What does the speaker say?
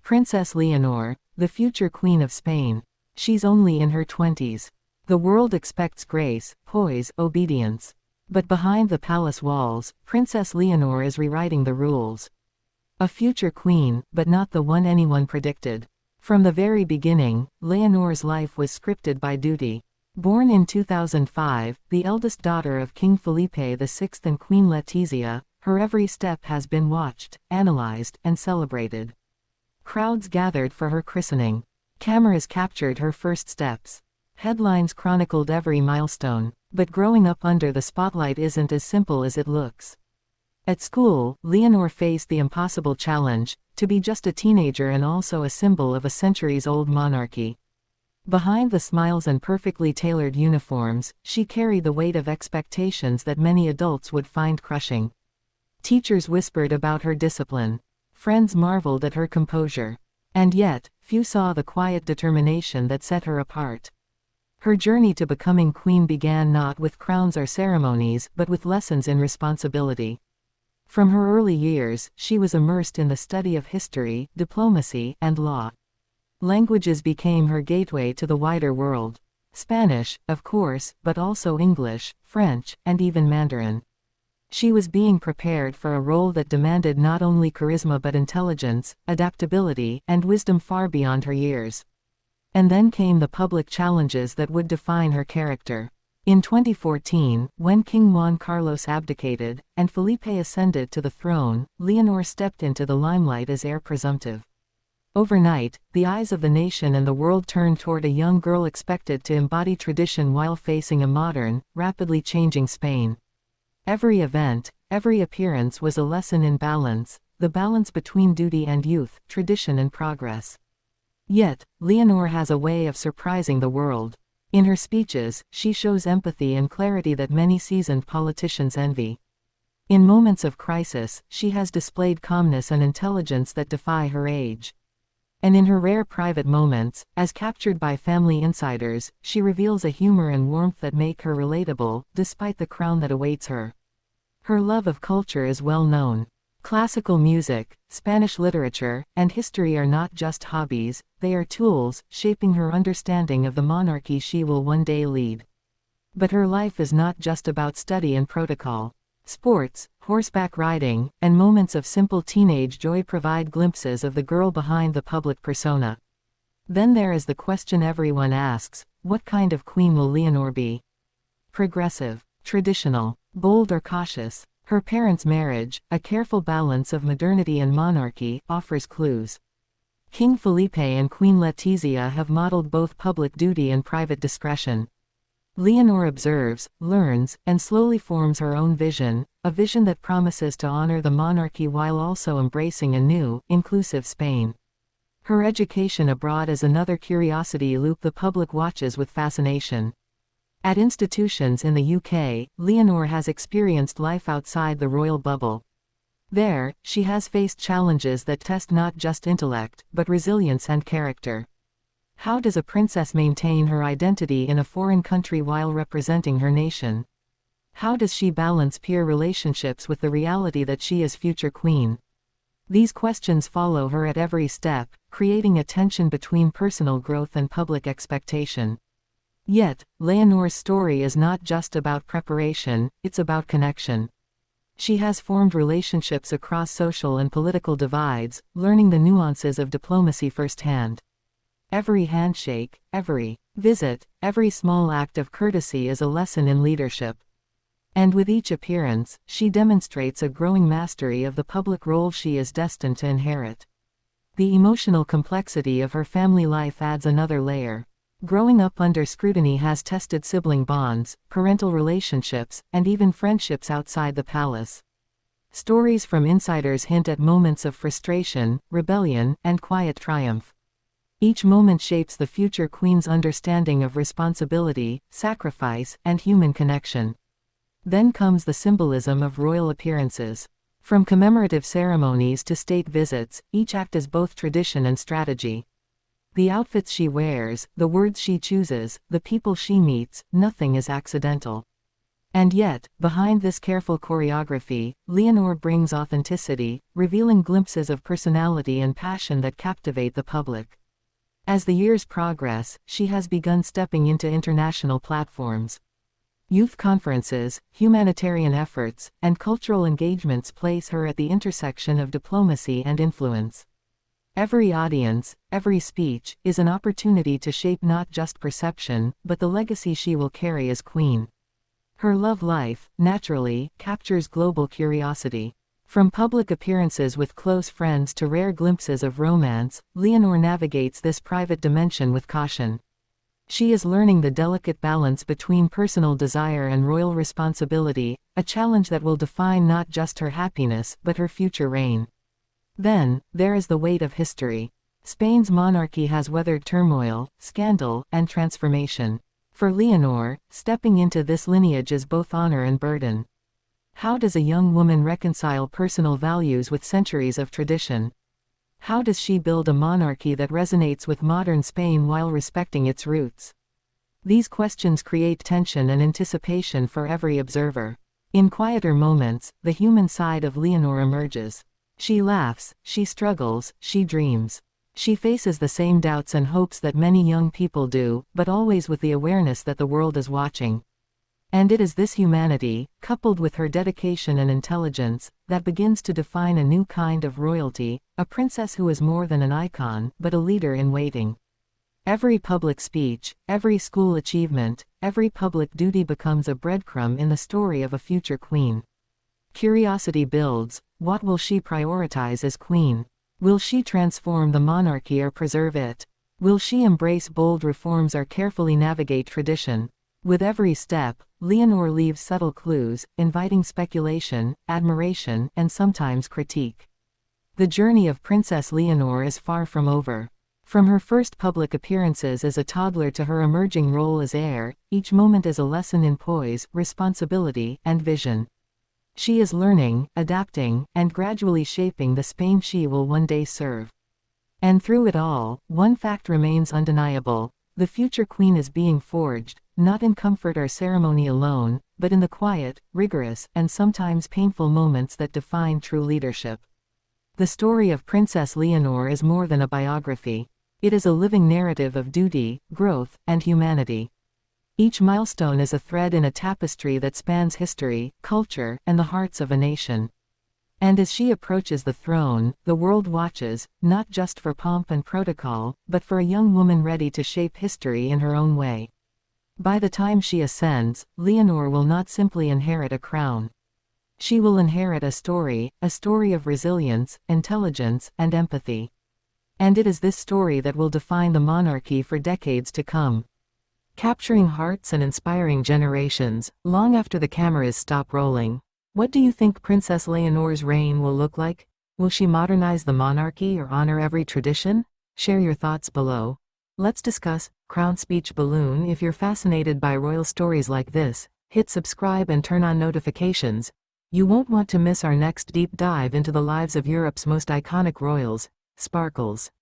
Princess Leonor, the future Queen of Spain. She's only in her 20s. The world expects grace, poise, obedience. But behind the palace walls, Princess Leonor is rewriting the rules. A future queen, but not the one anyone predicted. From the very beginning, Leonor's life was scripted by duty. Born in 2005, the eldest daughter of King Felipe VI and Queen Letizia, her every step has been watched, analyzed, and celebrated. Crowds gathered for her christening. Cameras captured her first steps. Headlines chronicled every milestone. But growing up under the spotlight isn't as simple as it looks. At school, Leonor faced the impossible challenge, to be just a teenager and also a symbol of a centuries-old monarchy. Behind the smiles and perfectly tailored uniforms, she carried the weight of expectations that many adults would find crushing. Teachers whispered about her discipline. Friends marveled at her composure. And yet, few saw the quiet determination that set her apart. Her journey to becoming queen began not with crowns or ceremonies but with lessons in responsibility. From her early years, she was immersed in the study of history, diplomacy, and law. Languages became her gateway to the wider world. Spanish, of course, but also English, French, and even Mandarin. She was being prepared for a role that demanded not only charisma but intelligence, adaptability, and wisdom far beyond her years. And then came the public challenges that would define her character. In 2014, when King Juan Carlos abdicated, and Felipe ascended to the throne, Leonor stepped into the limelight as heir presumptive. Overnight, the eyes of the nation and the world turned toward a young girl expected to embody tradition while facing a modern, rapidly changing Spain. Every event, every appearance was a lesson in balance, the balance between duty and youth, tradition and progress. Yet, Leonor has a way of surprising the world. In her speeches, she shows empathy and clarity that many seasoned politicians envy. In moments of crisis, she has displayed calmness and intelligence that defy her age. And in her rare private moments, as captured by family insiders, she reveals a humor and warmth that make her relatable, despite the crown that awaits her. Her love of culture is well known. Classical music, Spanish literature, and history are not just hobbies, they are tools, shaping her understanding of the monarchy she will one day lead. But her life is not just about study and protocol. Sports, horseback riding, and moments of simple teenage joy provide glimpses of the girl behind the public persona. Then there is the question everyone asks: what kind of queen will Leonor be? Progressive, traditional, bold or cautious? Her parents' marriage, a careful balance of modernity and monarchy, offers clues. King Felipe and Queen Letizia have modeled both public duty and private discretion. Leonor observes, learns, and slowly forms her own vision, a vision that promises to honor the monarchy while also embracing a new, inclusive Spain. Her education abroad is another curiosity loop the public watches with fascination. At institutions in the UK, Leonor has experienced life outside the royal bubble. There, she has faced challenges that test not just intellect, but resilience and character. How does a princess maintain her identity in a foreign country while representing her nation? How does she balance peer relationships with the reality that she is future queen? These questions follow her at every step, creating a tension between personal growth and public expectation. Yet, Leonor's story is not just about preparation, it's about connection. She has formed relationships across social and political divides, learning the nuances of diplomacy firsthand. Every handshake, every visit, every small act of courtesy is a lesson in leadership. And with each appearance, she demonstrates a growing mastery of the public role she is destined to inherit. The emotional complexity of her family life adds another layer. Growing up under scrutiny has tested sibling bonds, parental relationships, and even friendships outside the palace. Stories from insiders hint at moments of frustration, rebellion, and quiet triumph. Each moment shapes the future queen's understanding of responsibility, sacrifice, and human connection. Then comes the symbolism of royal appearances. From commemorative ceremonies to state visits, each act is both tradition and strategy. The outfits she wears, the words she chooses, the people she meets, nothing is accidental. And yet, behind this careful choreography, Leonor brings authenticity, revealing glimpses of personality and passion that captivate the public. As the years progress, she has begun stepping into international platforms. Youth conferences, humanitarian efforts, and cultural engagements place her at the intersection of diplomacy and influence. Every audience, every speech, is an opportunity to shape not just perception, but the legacy she will carry as queen. Her love life, naturally, captures global curiosity. From public appearances with close friends to rare glimpses of romance, Leonor navigates this private dimension with caution. She is learning the delicate balance between personal desire and royal responsibility, a challenge that will define not just her happiness but her future reign. Then, there is the weight of history. Spain's monarchy has weathered turmoil, scandal, and transformation. For Leonor, stepping into this lineage is both honor and burden. How does a young woman reconcile personal values with centuries of tradition? How does she build a monarchy that resonates with modern Spain while respecting its roots? These questions create tension and anticipation for every observer. In quieter moments, the human side of Leonor emerges. She laughs, she struggles, she dreams. She faces the same doubts and hopes that many young people do, but always with the awareness that the world is watching. And it is this humanity, coupled with her dedication and intelligence, that begins to define a new kind of royalty, a princess who is more than an icon, but a leader in waiting. Every public speech, every school achievement, every public duty becomes a breadcrumb in the story of a future queen. Curiosity builds. What will she prioritize as queen? Will she transform the monarchy or preserve it? Will she embrace bold reforms or carefully navigate tradition? With every step, Leonor leaves subtle clues, inviting speculation, admiration, and sometimes critique. The journey of Princess Leonor is far from over. From her first public appearances as a toddler to her emerging role as heir, each moment is a lesson in poise, responsibility, and vision. She is learning, adapting, and gradually shaping the Spain she will one day serve. And through it all, one fact remains undeniable: the future queen is being forged, not in comfort or ceremony alone, but in the quiet, rigorous, and sometimes painful moments that define true leadership. The story of Princess Leonor is more than a biography. It is a living narrative of duty, growth, and humanity. Each milestone is a thread in a tapestry that spans history, culture, and the hearts of a nation. And as she approaches the throne, the world watches, not just for pomp and protocol, but for a young woman ready to shape history in her own way. By the time she ascends, Leonor will not simply inherit a crown. She will inherit a story of resilience, intelligence, and empathy. And it is this story that will define the monarchy for decades to come. Capturing hearts and inspiring generations, long after the cameras stop rolling. What do you think Princess Leonor's reign will look like? Will she modernize the monarchy or honor every tradition? Share your thoughts below. Let's discuss. Crown speech balloon. If you're fascinated by royal stories like this, hit subscribe and turn on notifications. You won't want to miss our next deep dive into the lives of Europe's most iconic royals. Sparkles.